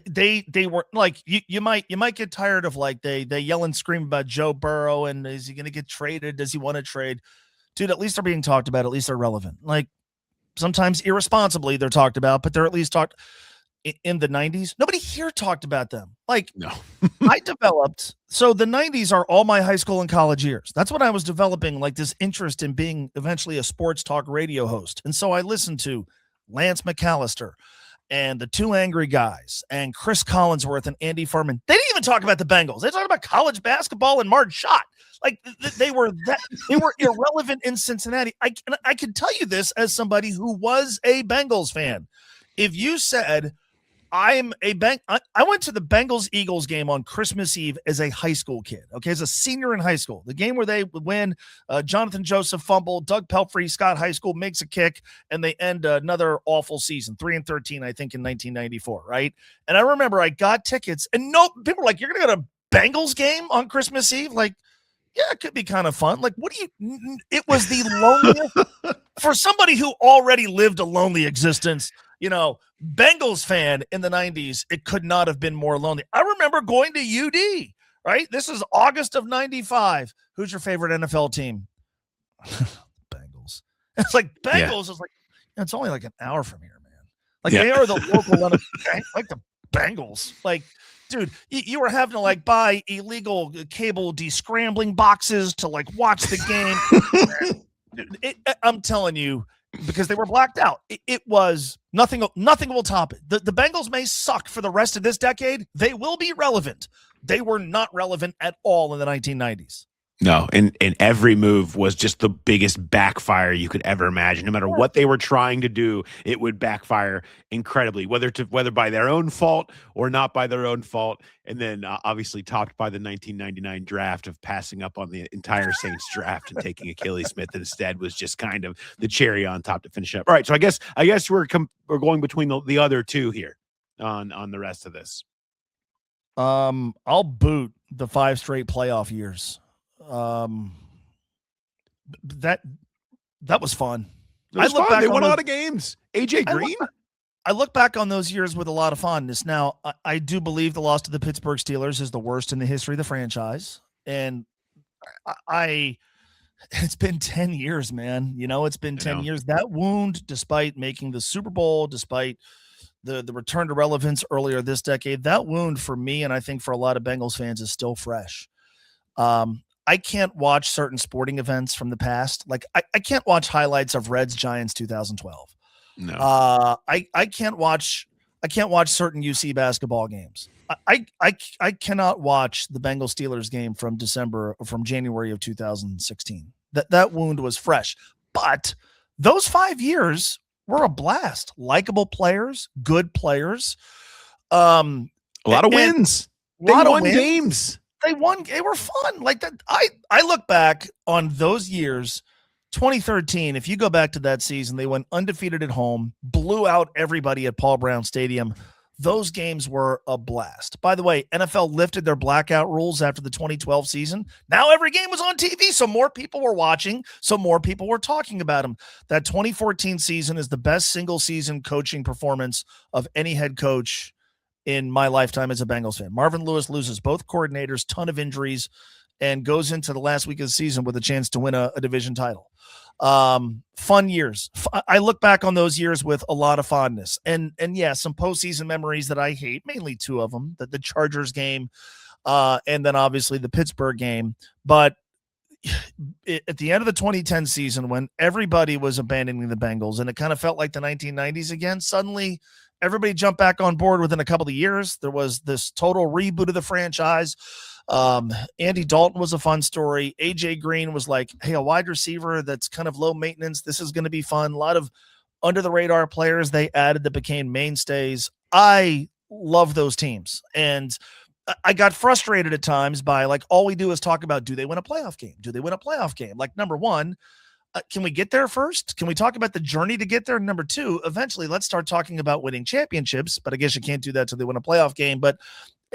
They weren't like you might get tired of like they yell and scream about Joe Burrow and is he going to get traded? Does he want to trade? Dude, at least they're being talked about. At least they're relevant. Like sometimes irresponsibly they're talked about, but they're at least talked in the 90s. Nobody here talked about them. Like No. I developed, so the 90s are all my high school and college years. That's when I was developing like this interest in being eventually a sports talk radio host. And so I listened to Lance McAllister and the Two Angry Guys and Chris Collinsworth and Andy Furman. They didn't even talk about the Bengals. They talked about college basketball and Marge Schott. Like they were irrelevant in Cincinnati. I can tell you this as somebody who was a Bengals fan. If you said I went to the Bengals-Eagles game on Christmas Eve as a high school kid, okay, as a senior in high school. The game where they would win, Jonathan Joseph fumble, Doug Pelfrey, Scott High School makes a kick, and they end another awful season, 3-13, I think, in 1994, right? And I remember I got tickets, and people were like, you're going to go to a Bengals game on Christmas Eve? Like, yeah, it could be kind of fun. Like, it was the loneliest, for somebody who already lived a lonely existence, Bengals fan in the 90s, it could not have been more lonely. I remember going to UD, right? This is August of 95. Who's your favorite NFL team? Bengals. It's like Bengals is like, it's only like an hour from here, man. Like they are the local like the Bengals. Like, dude, you were having to like buy illegal cable descrambling boxes to like watch the game. Dude, I'm telling you, because they were blacked out. It was nothing will top it. The Bengals may suck for the rest of this decade. They will be relevant. They were not relevant at all in the 1990s. No, and every move was just the biggest backfire you could ever imagine. No matter what they were trying to do, it would backfire incredibly, whether by their own fault or not by their own fault. And then obviously topped by the 1999 draft of passing up on the entire Saints draft and taking Achilles Smith instead was just kind of the cherry on top to finish up. All right, so I guess we're going between the other two here on the rest of this. I'll boot the 5 straight playoff years. That was fun. It was fun. They won a lot of games. AJ Green. I look back on those years with a lot of fondness. Now, I do believe the loss to the Pittsburgh Steelers is the worst in the history of the franchise, and it's been 10 years, man. It's been 10 years. That wound, despite making the Super Bowl, despite the return to relevance earlier this decade, that wound for me and I think for a lot of Bengals fans is still fresh. I can't watch certain sporting events from the past. Like I can't watch highlights of Reds Giants 2012. No. I can't watch certain UC basketball games. I cannot watch the Bengals Steelers game from January of 2016. That wound was fresh. But those 5 years were a blast. Likable players, good players. A lot of wins. They won games. They were fun. Like that. I look back on those years, 2013. If you go back to that season, they went undefeated at home, blew out everybody at Paul Brown Stadium. Those games were a blast. By the way, NFL lifted their blackout rules after the 2012 season. Now every game was on TV, so more people were watching, so more people were talking about them. That 2014 season is the best single season coaching performance of any head coach in my lifetime as a Bengals fan. Marvin Lewis loses both coordinators, ton of injuries, and goes into the last week of the season with a chance to win a division title. Fun years. I look back on those years with a lot of fondness. And yeah, some postseason memories that I hate, mainly 2 of them, the Chargers game, and then obviously the Pittsburgh game. But at the end of the 2010 season, when everybody was abandoning the Bengals and it kind of felt like the 1990s again, suddenly everybody jumped back on board within a couple of years. There was this total reboot of the franchise. Andy Dalton was a fun story. AJ Green was like, hey, a wide receiver that's kind of low maintenance. This is going to be fun. A lot of under the radar players they added that became mainstays. I love those teams. And I got frustrated at times by like, all we do is talk about, do they win a playoff game? Do they win a playoff game? Like, number one, can we get there first? Can we talk about the journey to get there? Number 2, eventually let's start talking about winning championships, but I guess you can't do that till they win a playoff game. But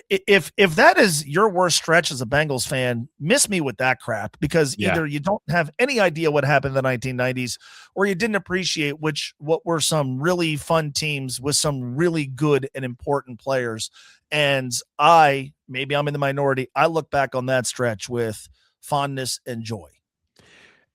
if that is your worst stretch as a Bengals fan, miss me with that crap, because either you don't have any idea what happened in the 1990s, or you didn't appreciate what were some really fun teams with some really good and important players. And maybe I'm in the minority, I look back on that stretch with fondness and joy.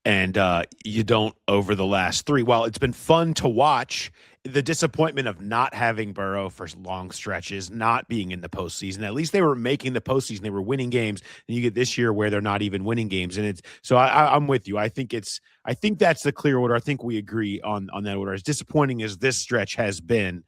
And you don't over the last 3. While it's been fun to watch, the disappointment of not having Burrow for long stretches, not being in the postseason. At least they were making the postseason; they were winning games. And you get this year where they're not even winning games. And it's so I'm with you. I think that's the clear order. I think we agree on that order. As disappointing as this stretch has been,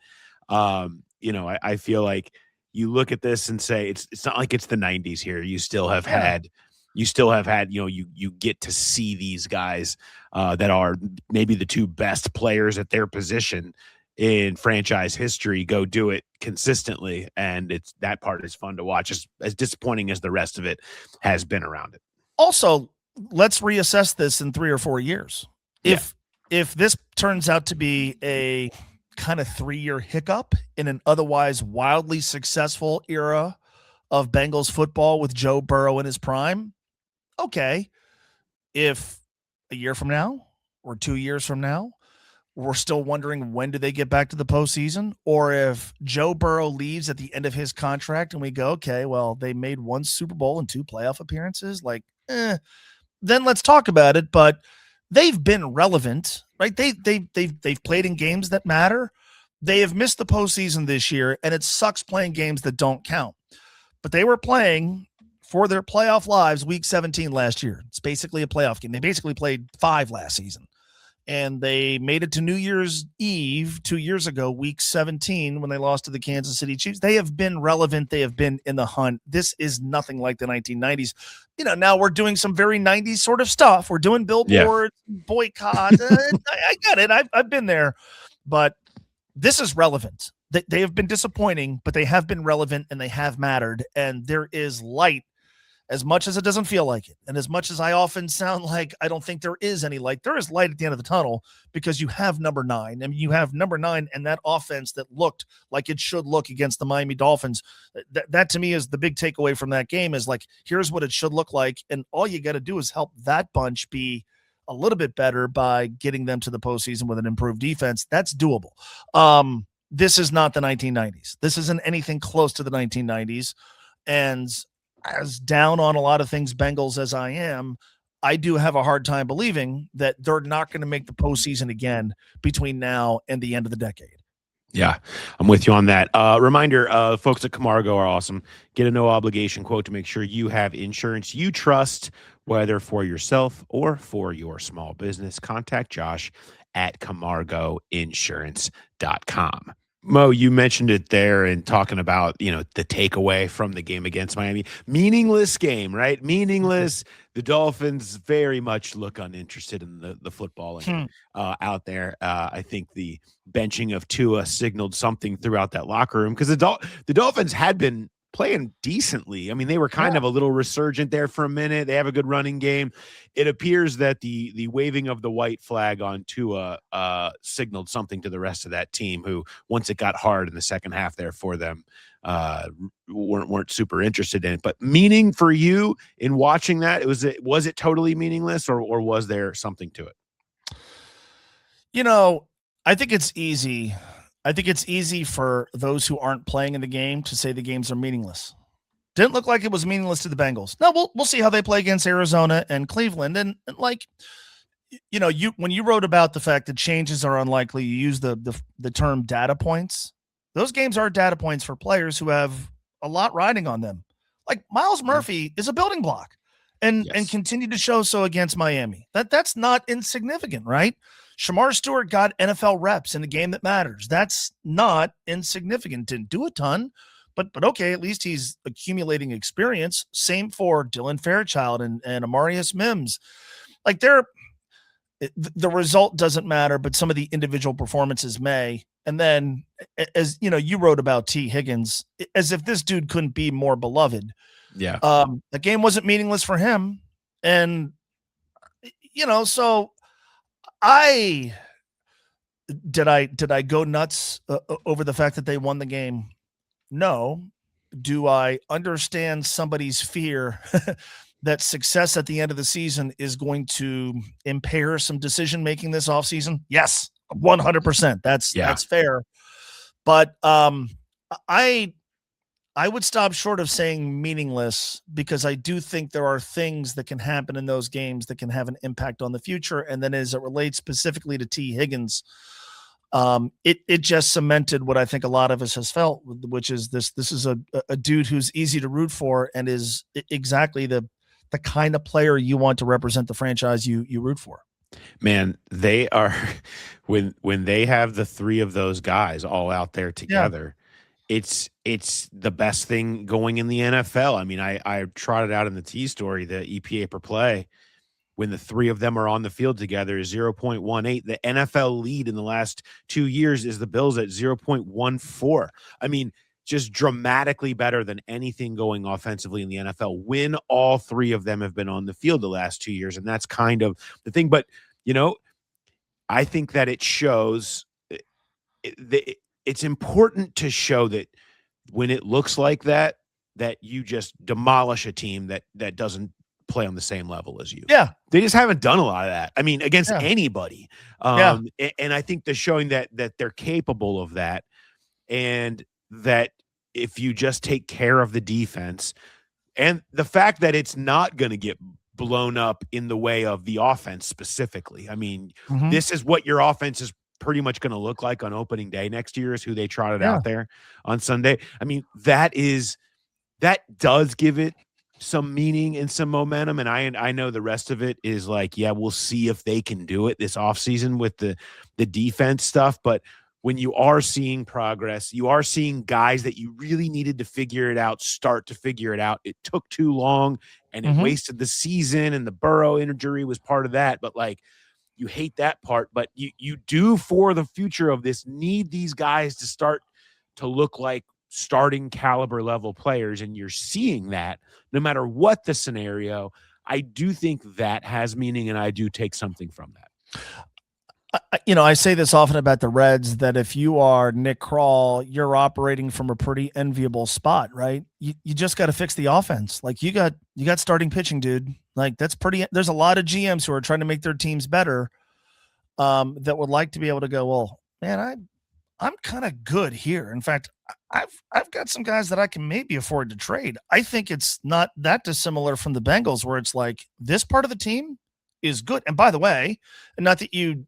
I feel like you look at this and say it's not like it's the 90s here. You still have had. You get to see these guys that are maybe the 2 best players at their position in franchise history go do it consistently. And that part is fun to watch, as disappointing as the rest of it has been around it. Also, let's reassess this in 3 or 4 years. If this turns out to be a kind of 3-year hiccup in an otherwise wildly successful era of Bengals football with Joe Burrow in his prime, okay. If a year from now or 2 years from now, we're still wondering when do they get back to the postseason, or if Joe Burrow leaves at the end of his contract and we go, okay, well, they made 1 Super Bowl and 2 playoff appearances, then let's talk about it. But they've been relevant, right? They've played in games that matter. They have missed the postseason this year, and it sucks playing games that don't count. But they were playing for their playoff lives week 17 last year. It's basically a playoff game. They basically played 5 last season. And they made it to New Year's Eve 2 years ago, week 17, when they lost to the Kansas City Chiefs. They have been relevant. They have been in the hunt. This is nothing like the 1990s. Now we're doing some very 90s sort of stuff. We're doing billboards, boycotts. I get it. I've been there. But this is relevant. They have been disappointing, but they have been relevant and they have mattered. And there is light, as much as it doesn't feel like it. And as much as I often sound like I don't think there is any light, there is light at the end of the tunnel, because you have number 9. I mean, you have number 9 and that offense that looked like it should look against the Miami Dolphins. That to me is the big takeaway from that game, is here's what it should look like. And all you got to do is help that bunch be a little bit better by getting them to the postseason with an improved defense. That's doable. This is not the 1990s. This isn't anything close to the 1990s. And as down on a lot of things Bengals as I am, I do have a hard time believing that they're not going to make the postseason again between now and the end of the decade. Yeah, I'm with you on that. Reminder, folks at Camargo are awesome. Get a no obligation quote to make sure you have insurance you trust, whether for yourself or for your small business. Contact Josh at CamargoInsurance.com. Mo, you mentioned it there and talking about, the takeaway from the game against Miami. Meaningless game, right? Meaningless. The Dolphins very much look uninterested in the footballing out there. I think the benching of Tua signaled something throughout that locker room, because the Dolphins had been playing decently. I mean, they were kind of a little resurgent there for a minute. They have a good running game. It appears that the waving of the white flag on Tua signaled something to the rest of that team, who, once it got hard in the second half there for them, weren't super interested in it. But meaning for you in watching that, was it totally meaningless, or was there something to it? I think it's easy. I think it's easy for those who aren't playing in the game to say the games are meaningless. Didn't look like it was meaningless to the Bengals. No, we'll see how they play against Arizona and Cleveland. And when you wrote about the fact that changes are unlikely, you use the term data points. Those games are data points for players who have a lot riding on them. Like Miles Murphy is a building block, and continued to show so against Miami. That's not insignificant, right? Shamar Stewart got NFL reps in a game that matters. That's not insignificant. Didn't do a ton, but okay, at least he's accumulating experience. Same for Dylan Fairchild and Amarius Mims. The result doesn't matter, but some of the individual performances may. And then, as you wrote about T. Higgins, as if this dude couldn't be more beloved. Yeah. The game wasn't meaningless for him. And, so did I go nuts over the fact that they won the game? No, do I understand somebody's fear that success at the end of the season is going to impair some decision making this offseason? Yes, 100%. That's fair. But I would stop short of saying meaningless, because I do think there are things that can happen in those games that can have an impact on the future. And then as it relates specifically to T. Higgins, it just cemented what I think a lot of us has felt, which is this is a dude who's easy to root for and is exactly the kind of player you want to represent the franchise you root for. Man, they are when they have the three of those guys all out there together. Yeah. It's the best thing going in the NFL. I mean, I trotted out in the T story, the EPA per play, when the three of them are on the field together is 0.18. The NFL lead in the last 2 years is the Bills at 0.14. I mean, just dramatically better than anything going offensively in the NFL when all three of them have been on the field the last 2 years. And that's kind of the thing. But, I think that it shows it's important to show that when it looks like that you just demolish a team that doesn't play on the same level as you. Yeah. They just haven't done a lot of that. I mean, against anybody. And I think they're showing that they're capable of that, and that if you just take care of the defense and the fact that it's not going to get blown up in the way of the offense specifically. I mean, this is what your offense is pretty much going to look like on opening day next year, is who they trotted out there on Sunday. I mean, that does give it some meaning and some momentum. And I know the rest of it is like, we'll see if they can do it this offseason with the defense stuff. But when you are seeing progress, you are seeing guys that you really needed to figure it out, start to figure it out. It took too long and it wasted the season, and the Burrow injury was part of that. But like, you hate that part, but you do, for the future of this, need these guys to start to look like starting caliber level players. And you're seeing that no matter what the scenario. I do think that has meaning, and I do take something from that. I say this often about the Reds, that if you are Nick Kroll, you're operating from a pretty enviable spot, right? You just got to fix the offense. Like, you got starting pitching, dude. Like, there's a lot of GMs who are trying to make their teams better, that would like to be able to go, well, man, I'm kind of good here. In fact, I've got some guys that I can maybe afford to trade. I think it's not that dissimilar from the Bengals, where it's like, this part of the team is good. And by the way, and not that you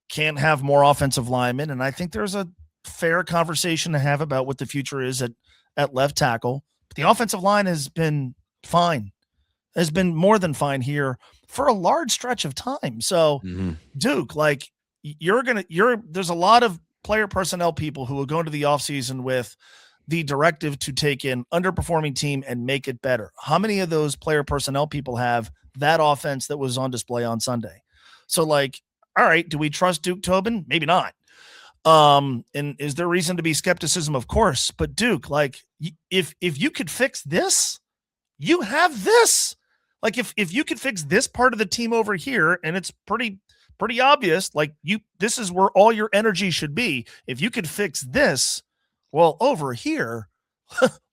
can't have more offensive linemen, and I think there's a fair conversation to have about what the future is at left tackle. But the offensive line has been fine, has been more than fine here for a large stretch of time. So Duke, like, there's a lot of player personnel people who will go into the offseason with the directive to take an underperforming team and make it better. How many of those player personnel people have that offense that was on display on Sunday? So, like, all right, do we trust Duke Tobin? Maybe not. And is there reason to be skepticism? Of course. But Duke, like, if you could fix this, you have this. Like, if you could fix this part of the team over here, and it's pretty obvious, like, this is where all your energy should be. If you could fix this, well, over here,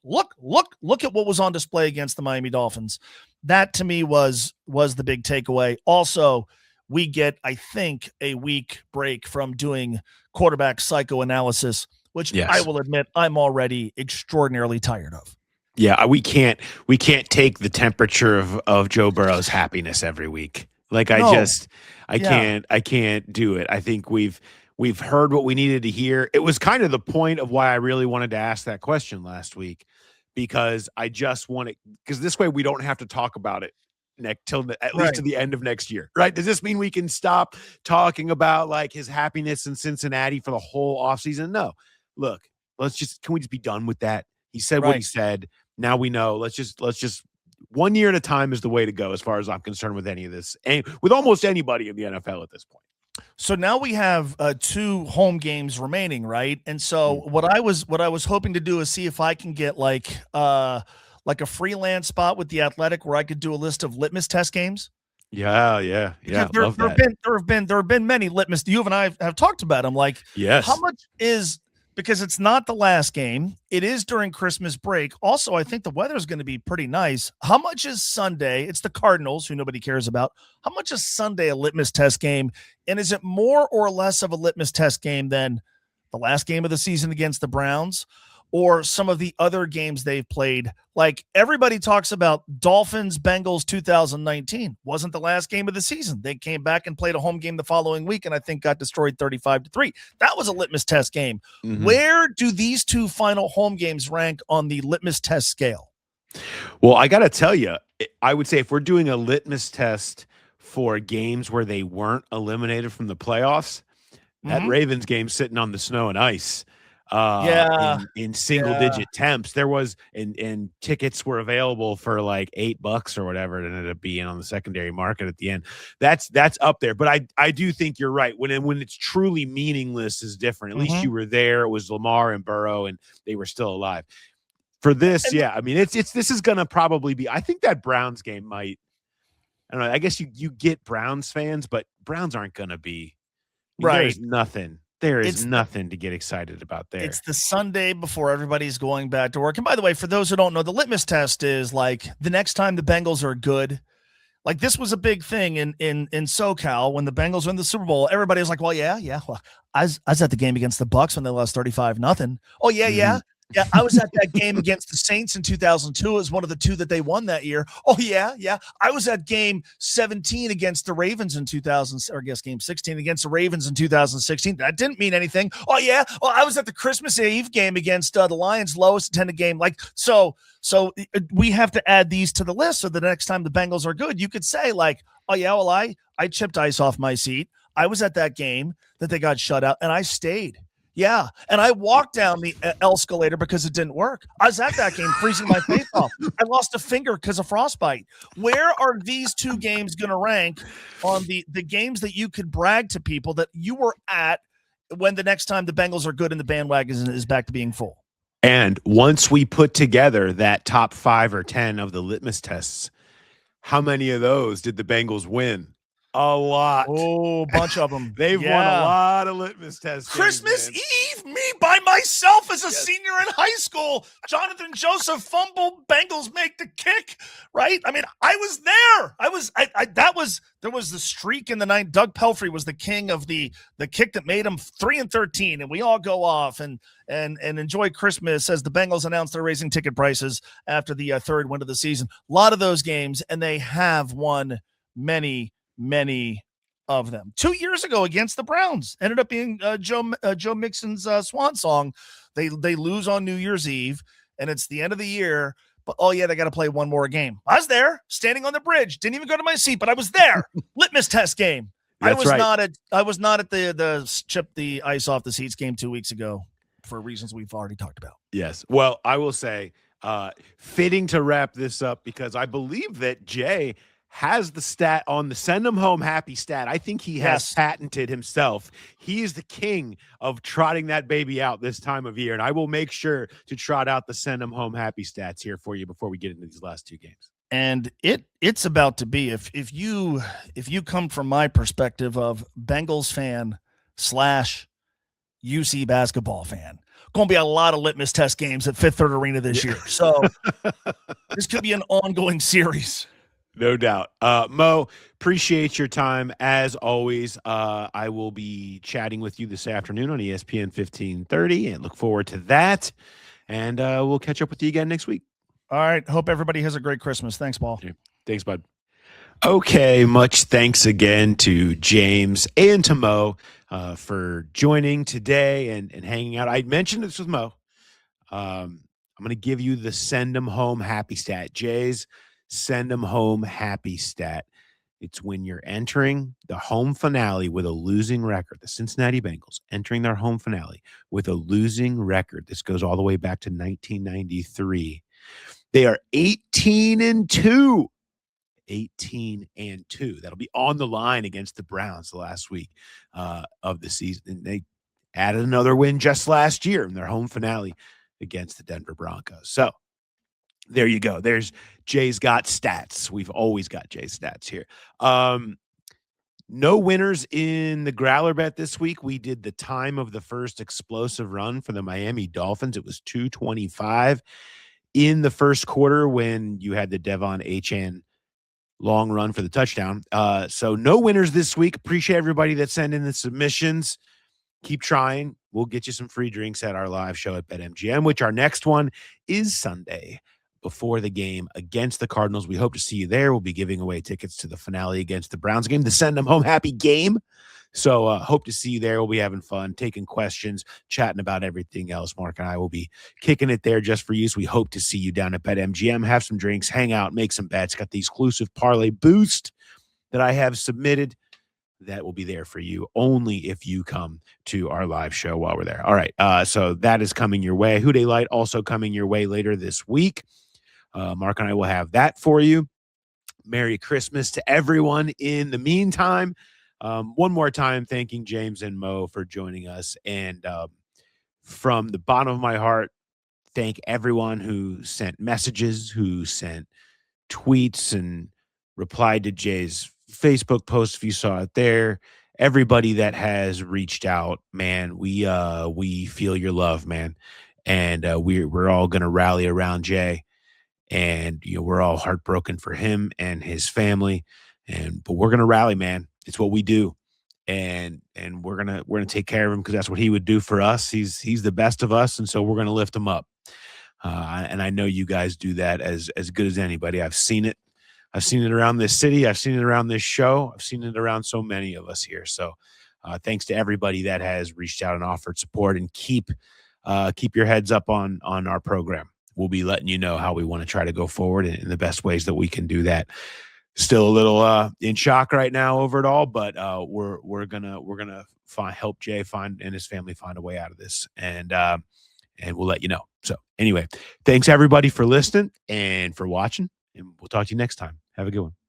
look at what was on display against the Miami Dolphins. That, to me, was the big takeaway. Also, we get, I think, a week break from doing quarterback psychoanalysis, which I will admit I'm already extraordinarily tired of. Yeah, we can't take the temperature of Joe Burrow's happiness every week. Like, I can't do it. I think we've heard what we needed to hear. It was kind of the point of why I really wanted to ask that question last week, because I just want it, because this way we don't have to talk about it at least to the end of next year, right? Does this mean we can stop talking about, like, his happiness in Cincinnati for the whole offseason? No. Look, can we just be done with that? He said what he said. Now we know. Let's just 1 year at a time is the way to go, as far as I'm concerned, with any of this, and with almost anybody in the NFL at this point. So now we have 2 home games remaining, right? And so what I was hoping to do is see if I can get like a freelance spot with The Athletic where I could do a list of litmus test games. Yeah. There have been many litmus. You and I have talked about them. Like, yes. How much is, because it's not the last game. It is during Christmas break. Also, I think the weather is going to be pretty nice. How much is Sunday? It's the Cardinals, who nobody cares about. How much is Sunday a litmus test game? And is it more or less of a litmus test game than the last game of the season against the Browns or some of the other games they've played? Like, everybody talks about Dolphins, Bengals 2019. Wasn't the last game of the season. They came back and played a home game the following week and I think got destroyed 35-3. That was a litmus test game. Mhm. Where do these two final home games rank on the litmus test scale? Well, I got to tell you, I would say if we're doing a litmus test for games where they weren't eliminated from the playoffs, that Ravens game sitting on the snow and ice. In single digit temps, there was, and tickets were available for like $8 or whatever it ended up being on the secondary market at the end. That's up there. But I do think you're right. When it's truly meaningless is different. At least you were there. It was Lamar and Burrow and they were still alive. For this, yeah, I mean, this is gonna probably be, I think that Browns game might, I don't know, I guess you get Browns fans, but Browns aren't gonna be Right. There's nothing. There is nothing to get excited about there. It's the Sunday before everybody's going back to work. And by the way, for those who don't know, the litmus test is like the next time the Bengals are good. Like, this was a big thing in SoCal when the Bengals were in the Super Bowl. Everybody was like, well, yeah. Well, I was at the game against the Bucks when they lost 35-0. Oh, yeah. Yeah, I was at that game against the Saints in 2002. It was one of the two that they won that year. Oh, yeah. I was at game 17 against the Ravens in 2000, or I guess game 16 against the Ravens in 2016. That didn't mean anything. Oh, yeah. Well, I was at the Christmas Eve game against the Lions' lowest attended game. Like, so we have to add these to the list so the next time the Bengals are good, you could say like, oh, yeah, well, I chipped ice off my seat. I was at that game that they got shut out, and I stayed. Yeah, and I walked down the escalator because it didn't work. I was at that game freezing my face off. I lost a finger because of frostbite. Where are these two games going to rank on the games that you could brag to people that you were at when the next time the Bengals are good and the bandwagon is back to being full? And once we put together that top 5 or 10 of the litmus tests, how many of those did the Bengals win? A lot. Oh, a bunch of them. They've won a lot of litmus tests. Christmas Eve, me by myself as a senior in high school. Jonathan Joseph fumbled. Bengals make the kick. Right? I mean, I was there. There was the streak in the night. Doug Pelfrey was the king of the kick that made him 3-13, and we all go off and enjoy Christmas as the Bengals announced they're raising ticket prices after the third win of the season. A lot of those games, and they have won many of them. 2 years ago against the Browns ended up being Joe Mixon's swan song. They lose on New Year's Eve, and it's the end of the year. But oh yeah, they got to play one more game. I was there, standing on the bridge. Didn't even go to my seat, but I was there. Litmus test game. I was not at the chip the ice off the seats game 2 weeks ago for reasons we've already talked about. Yes. Well, I will say, fitting to wrap this up because I believe that Jay has the stat on the send them home happy stat. I think he has patented himself. He is the king of trotting that baby out this time of year. And I will make sure to trot out the send them home happy stats here for you before we get into these last two games. And it's about to be, if you come from my perspective of Bengals fan / UC basketball fan, going to be a lot of litmus test games at Fifth Third Arena this year. So this could be an ongoing series. No doubt. Mo, appreciate your time. As always, I will be chatting with you this afternoon on ESPN 1530 and look forward to that. And we'll catch up with you again next week. All right. Hope everybody has a great Christmas. Thanks, Paul. Thanks, bud. Okay. Much thanks again to James and to Mo for joining today and hanging out. I mentioned this with Mo. I'm going to give you the send them home happy stat. Jay's send them home happy stat. It's when you're entering the home finale with a losing record. The Cincinnati Bengals entering their home finale with a losing record. This goes all the way back to 1993. They are 18-2. 18-2. That'll be on the line against the Browns the last week of the season. And they added another win just last year in their home finale against the Denver Broncos. So there you go. There's Jay's got stats. We've always got Jay's stats here. No winners in the Growler bet this week. We did the time of the first explosive run for the Miami Dolphins. It was 2:25 in the first quarter when you had the Devon Achane long run for the touchdown. So no winners this week. Appreciate everybody that sent in the submissions. Keep trying. We'll get you some free drinks at our live show at BetMGM, which our next one is Sunday before the game against the Cardinals. We hope to see you there. We'll be giving away tickets to the finale against the Browns game, the Send Them Home Happy game. So hope to see you there. We'll be having fun, taking questions, chatting about everything else. Mark and I will be kicking it there just for you. So we hope to see you down at BetMGM. Have some drinks, hang out, make some bets. Got the exclusive parlay boost that I have submitted. That will be there for you only if you come to our live show while we're there. All right. So that is coming your way. Who Dey Light also coming your way later this week. Mark and I will have that for you. Merry Christmas to everyone. In the meantime, one more time, thanking James and Mo for joining us. And from the bottom of my heart, thank everyone who sent messages, who sent tweets and replied to Jay's Facebook post, if you saw it there. Everybody that has reached out, man, we feel your love, man. And we're all going to rally around Jay. And we're all heartbroken for him and his family, but we're gonna rally, man. It's what we do, and we're gonna take care of him because that's what he would do for us. He's the best of us, and so we're gonna lift him up. And I know you guys do that as good as anybody. I've seen it. I've seen it around this city. I've seen it around this show. I've seen it around so many of us here. So thanks to everybody that has reached out and offered support, and keep your heads up on our program. We'll be letting you know how we want to try to go forward in the best ways that we can do that. Still a little in shock right now over it all, but we're gonna help Jay and his family find a way out of this, and we'll let you know. So anyway, thanks everybody for listening and for watching, and we'll talk to you next time. Have a good one.